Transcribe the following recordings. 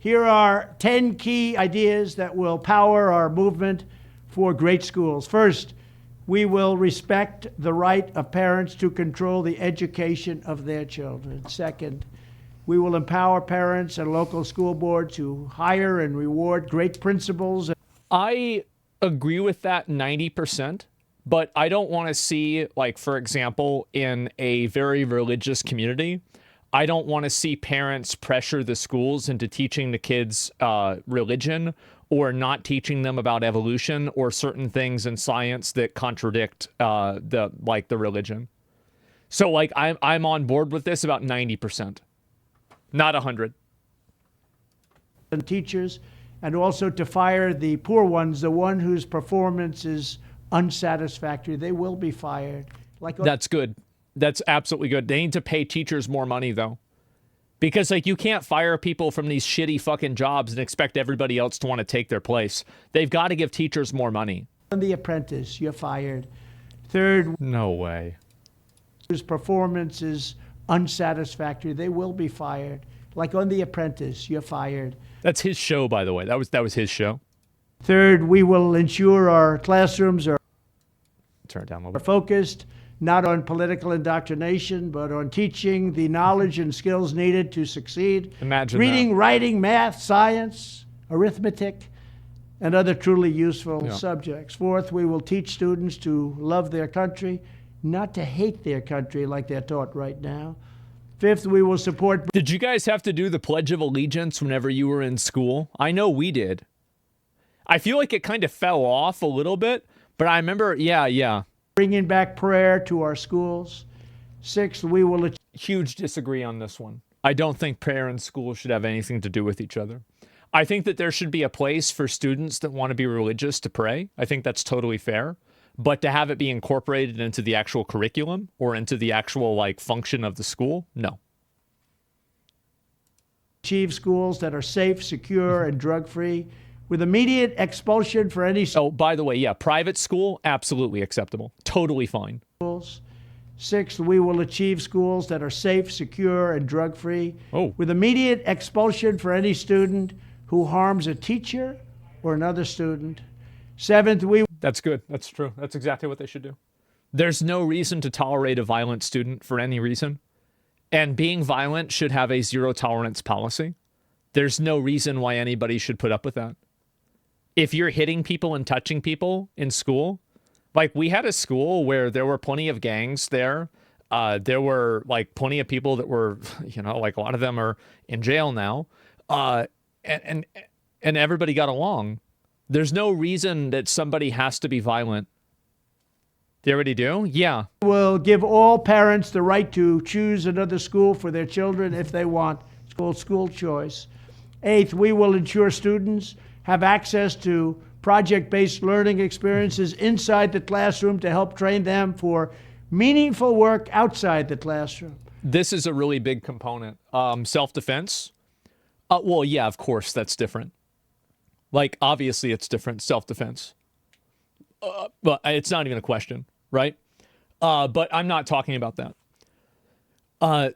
Here are 10 key ideas that will power our movement for great schools. First, we will respect the right of parents to control the education of their children. Second, we will empower parents and local school boards to hire and reward great principals. I agree with that 90%, but I don't want to see, like, for example, in a very religious community, I don't want to see parents pressure the schools into teaching the kids religion or not teaching them about evolution or certain things in science that contradict the religion. So, like, I'm on board with this about 90%, not 100. And teachers, and also to fire the poor ones, the one whose performance is unsatisfactory. They will be fired. That's good. That's absolutely good. They need to pay teachers more money, though. Because, like, you can't fire people from these shitty fucking jobs and expect everybody else to want to take their place. They've got to give teachers more money. On The Apprentice, you're fired. Third, no way. Whose performance is unsatisfactory. They will be fired. Like on The Apprentice, you're fired. That's his show, by the way. That was his show. Third, we will ensure our classrooms are turn it down a little bit. Focused not on political indoctrination, but on teaching the knowledge and skills needed to succeed. Imagine reading, that. Writing, math, science, arithmetic, and other truly useful subjects. Fourth, we will teach students to love their country, not to hate their country like they're taught right now. Fifth, we will support... Did you guys have to do the Pledge of Allegiance whenever you were in school? I know we did. I feel like it kind of fell off a little bit, but I remember, yeah. Bringing back prayer to our schools. Sixth, we will... Huge disagree on this one. I don't think prayer and school should have anything to do with each other. I think that there should be a place for students that want to be religious to pray. I think that's totally fair. But to have it be incorporated into the actual curriculum or into the actual, like, function of the school, no. Achieve schools that are safe, secure, and drug-free, with immediate expulsion for any... Oh, by the way, yeah, private school, absolutely acceptable. Totally fine. Schools. Sixth, we will achieve schools that are safe, secure, and drug-free, with immediate expulsion for any student who harms a teacher or another student. Seventh, we... That's good. That's true. That's exactly what they should do. There's no reason to tolerate a violent student for any reason. And being violent should have a zero tolerance policy. There's no reason why anybody should put up with that. If you're hitting people and touching people in school, like we had a school where there were plenty of gangs there. There were like plenty of people that were, like a lot of them are in jail now. And everybody got along. There's no reason that somebody has to be violent. They already do? Yeah. We'll give all parents the right to choose another school for their children if they want. It's called school choice. Eighth, we will ensure students have access to project-based learning experiences inside the classroom to help train them for meaningful work outside the classroom. This is a really big component. Self-defense. Well, yeah, of course, that's different. Like, obviously, it's different. Self-defense. But it's not even a question, right? But I'm not talking about that.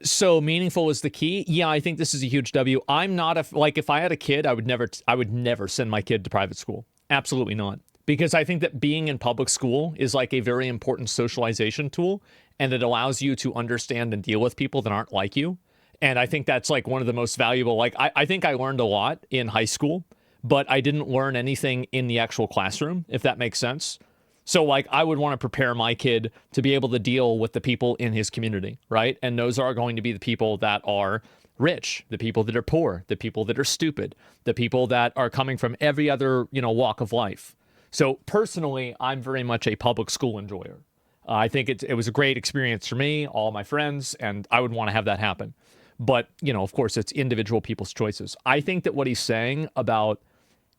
So meaningful is the key. Yeah, I think this is a huge W. I'm not if I had a kid, I would never send my kid to private school. Absolutely not. Because I think that being in public school is like a very important socialization tool, and it allows you to understand and deal with people that aren't like you. And I think that's like one of the most valuable, like I think I learned a lot in high school, but I didn't learn anything in the actual classroom, if that makes sense. So, like, I would want to prepare my kid to be able to deal with the people in his community, right? And those are going to be the people that are rich, the people that are poor, the people that are stupid, the people that are coming from every other, walk of life. So, personally, I'm very much a public school enjoyer. I think it was a great experience for me, all my friends, and I would want to have that happen. But, of course, it's individual people's choices. I think that what he's saying about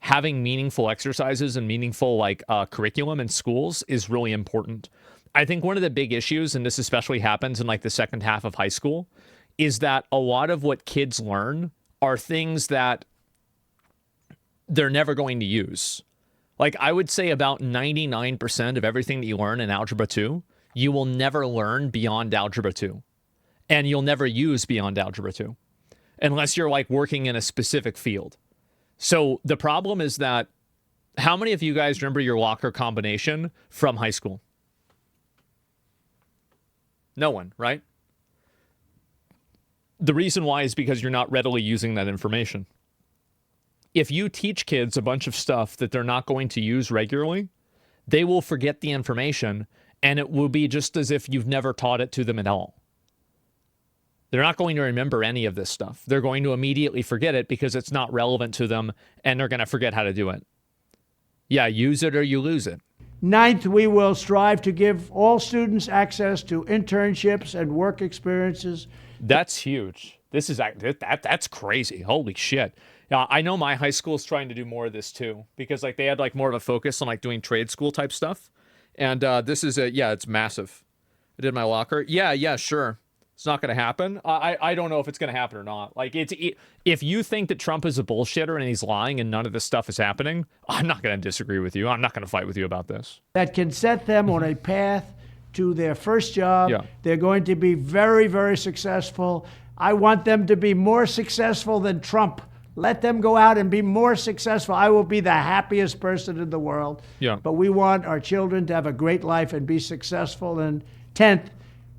having meaningful exercises and meaningful curriculum in schools is really important. I think one of the big issues, and this especially happens in like the second half of high school, is that a lot of what kids learn are things that they're never going to use. Like I would say about 99% of everything that you learn in Algebra 2, you will never learn beyond Algebra 2. And you'll never use beyond Algebra 2. unless you're like working in a specific field. So the problem is that how many of you guys remember your locker combination from high school? No one, right? The reason why is because you're not readily using that information. If you teach kids a bunch of stuff that they're not going to use regularly, they will forget the information, and it will be just as if you've never taught it to them at all. They're not going to remember any of this stuff. They're going to immediately forget it because it's not relevant to them, and they're going to forget how to do it. Yeah, use it or you lose it. Ninth, we will strive to give all students access to internships and work experiences. That's huge. That's crazy. Holy shit. I know my high school is trying to do more of this too, because like they had like more of a focus on like doing trade school type stuff. And this is it's massive. I did my locker. Yeah, sure. It's not going to happen. I don't know if it's going to happen or not. Like if you think that Trump is a bullshitter and he's lying and none of this stuff is happening, I'm not going to disagree with you. I'm not going to fight with you about this. That can set them on a path to their first job. Yeah. They're going to be very, very successful. I want them to be more successful than Trump. Let them go out and be more successful. I will be the happiest person in the world. Yeah. But we want our children to have a great life and be successful. And 10th,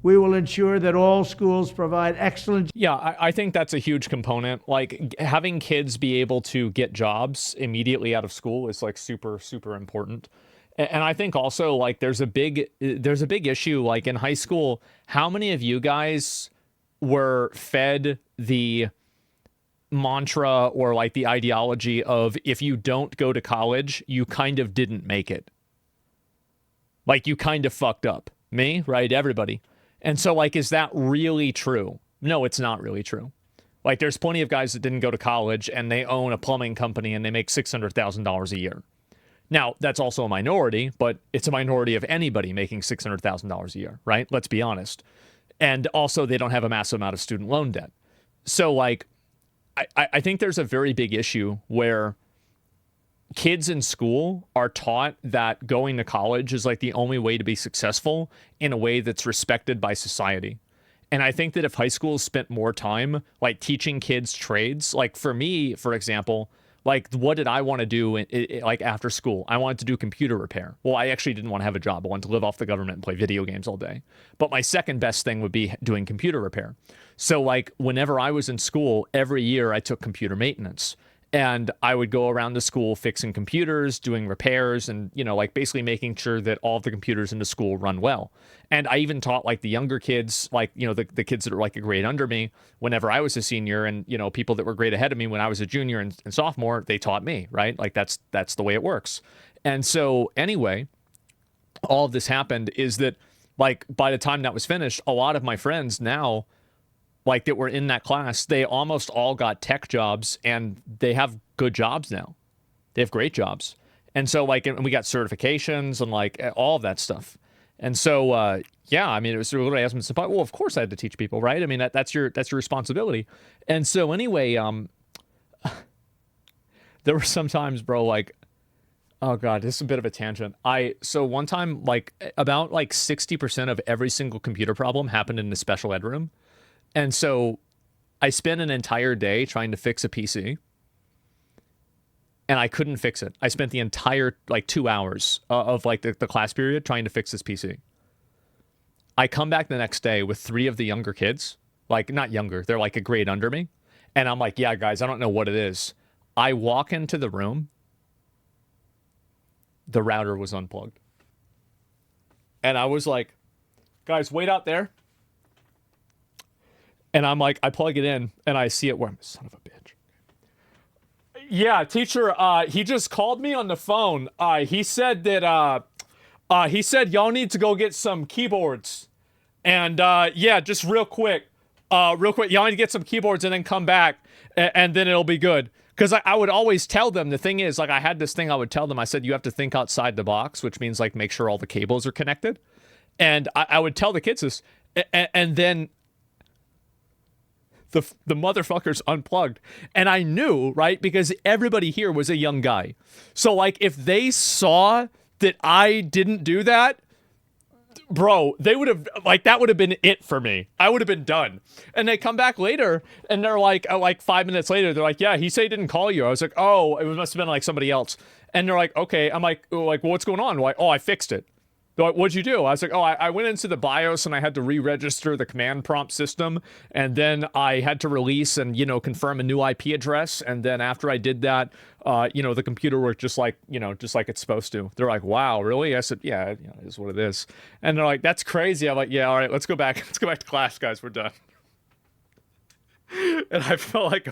we will ensure that all schools provide excellent. Yeah, I think that's a huge component. Like having kids be able to get jobs immediately out of school is like super, super important. And I think also like there's a big issue like in high school. How many of you guys were fed the mantra or like the ideology of if you don't go to college, you kind of didn't make it? Like you kind of fucked up. Me, right? Everybody. And so like, is that really true? No, it's not really true. Like there's plenty of guys that didn't go to college and they own a plumbing company and they make $600,000 a year. Now, that's also a minority, but it's a minority of anybody making $600,000 a year, right? Let's be honest. And also they don't have a massive amount of student loan debt. So like, I think there's a very big issue where kids in school are taught that going to college is like the only way to be successful in a way that's respected by society. And I think that if high schools spent more time like teaching kids trades, like for me, for example, like what did I want to do like after school? I wanted to do computer repair. Well, I actually didn't want to have a job. I wanted to live off the government and play video games all day. But my second best thing would be doing computer repair. So like whenever I was in school, every year I took computer maintenance. And I would go around the school fixing computers, doing repairs, and, you know, like basically making sure that all of the computers in the school run well. And I even taught like the younger kids, like, you know, the kids that are like a grade under me whenever I was a senior, and, you know, people that were grade ahead of me when I was a junior and sophomore, they taught me, right? Like that's the way it works. And so anyway, all of this happened is that like by the time that was finished, a lot of my friends now, like that were in that class, they almost all got tech jobs and they have good jobs now. They have great jobs. And so like, and we got certifications and like all of that stuff. And so, yeah, I mean, it was literally asking me, well, of course I had to teach people, right? I mean, that's your responsibility. And so anyway, there were some times, bro, like, oh God, this is a bit of a tangent. So one time, like about like 60% of every single computer problem happened in the special ed room. And so I spent an entire day trying to fix a PC and I couldn't fix it. I spent the entire like 2 hours of like the class period trying to fix this PC. I come back the next day with 3 of the younger kids, like not younger, they're like a grade under me. And I'm like, yeah, guys, I don't know what it is. I walk into the room. The router was unplugged. And I was like, guys, wait out there. And I'm like, I plug it in and I see it where I'm son of a bitch. Yeah, teacher, he just called me on the phone. He said that he said y'all need to go get some keyboards. And yeah, just real quick, y'all need to get some keyboards and then come back and then it'll be good. Because I would always tell them, the thing is, like I had this thing I would tell them, I said, you have to think outside the box, which means like make sure all the cables are connected. And I would tell the kids this, and then the motherfucker's unplugged. And I knew, right? Because everybody here was a young guy. So like if they saw that I didn't do that, bro, they would have, like, that would have been it for me. I would have been done. And they come back later, and they're like 5 minutes later, they're like, yeah, he said he didn't call you. I was like, oh, it must have been like somebody else. And they're like, okay. I'm like, well, what's going on? Like, oh, I fixed it. They're like, what'd you do? I was like, oh, I went into the BIOS and I had to re-register the command prompt system. And then I had to release and, confirm a new IP address. And then after I did that, the computer worked just like it's supposed to. They're like, wow, really? I said, yeah, it is what it is. And they're like, that's crazy. I'm like, yeah, all right, let's go back. Let's go back to class, guys. We're done. And I felt like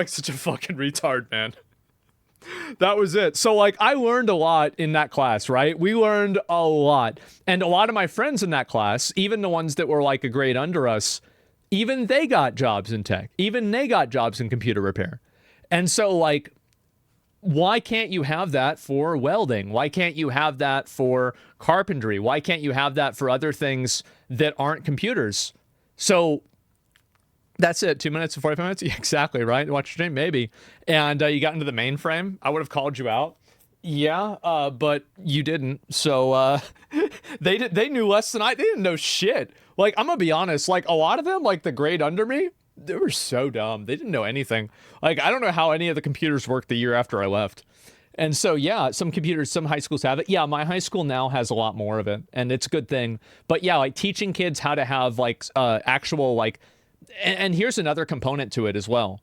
such a fucking retard, man. That was it. So, like, I learned a lot in that class, right? We learned a lot. And a lot of my friends in that class, even the ones that were like a grade under us, even they got jobs in tech. Even they got jobs in computer repair. And so, like, why can't you have that for welding? Why can't you have that for carpentry? Why can't you have that for other things that aren't computers? So that's it. 2 minutes and 45 minutes? Yeah, exactly, right? Watch your stream, maybe. And you got into the mainframe. I would have called you out. Yeah, but you didn't. So they knew less than I. They didn't know shit. Like, I'm going to be honest. Like, a lot of them, like the grade under me, they were so dumb. They didn't know anything. Like, I don't know how any of the computers worked the year after I left. And so, yeah, some high schools have it. Yeah, my high school now has a lot more of it, and it's a good thing. But yeah, like teaching kids how to have like actual like, and here's another component to it as well.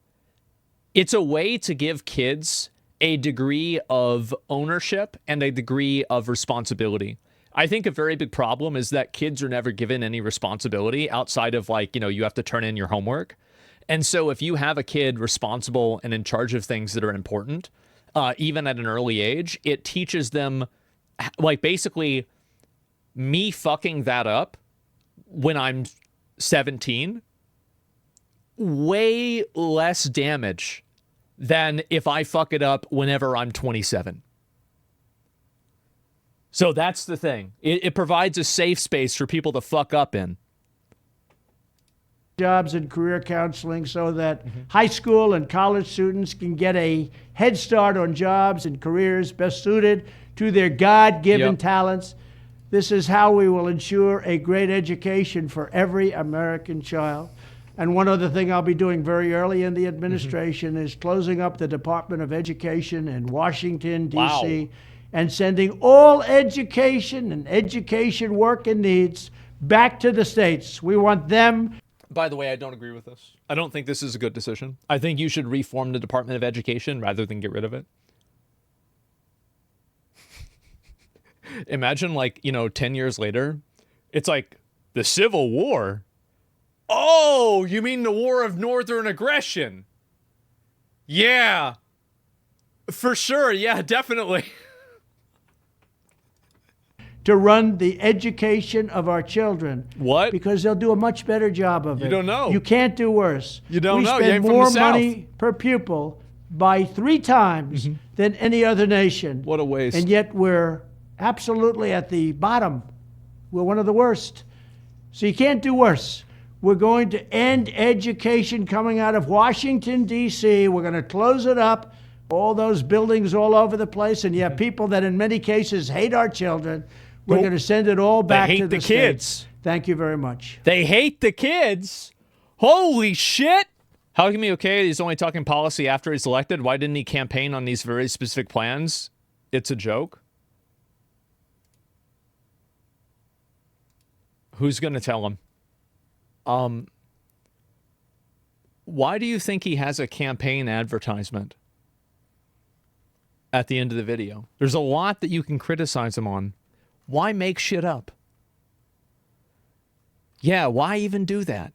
It's a way to give kids a degree of ownership and a degree of responsibility. I think a very big problem is that kids are never given any responsibility outside of like, you have to turn in your homework. And so if you have a kid responsible and in charge of things that are important, even at an early age, it teaches them, like, basically me fucking that up when I'm 17, way less damage than if I fuck it up whenever I'm 27. So that's the thing. It provides a safe space for people to fuck up in. Jobs and career counseling so that high school and college students can get a head start on jobs and careers best suited to their God-given talents. This is how we will ensure a great education for every American child. And one other thing I'll be doing very early in the administration is closing up the Department of Education in Washington, D.C., and sending all education and education work and needs back to the states. We want them. By the way, I don't agree with this. I don't think this is a good decision. I think you should reform the Department of Education rather than get rid of it. Imagine, like, 10 years later, it's like the Civil War. Oh, you mean the War of Northern Aggression? Yeah, for sure. Yeah, definitely. To run the education of our children. What? Because they'll do a much better job of it. You don't know. You can't do worse. You don't know. We You spend ain't from the more South. money per pupil by 3 times than any other nation. What a waste. And yet we're absolutely at the bottom. We're one of the worst. So you can't do worse. We're going to end education coming out of Washington, D.C. We're going to close it up. All those buildings all over the place. And you have people that in many cases hate our children. We're going to send it all back to the kids. States. Thank you very much. They hate the kids? Holy shit! How can he be okay? He's only talking policy after he's elected. Why didn't he campaign on these very specific plans? It's a joke. Who's going to tell him? Why do you think he has a campaign advertisement at the end of the video? There's a lot that you can criticize him on. Why make shit up? Yeah, why even do that?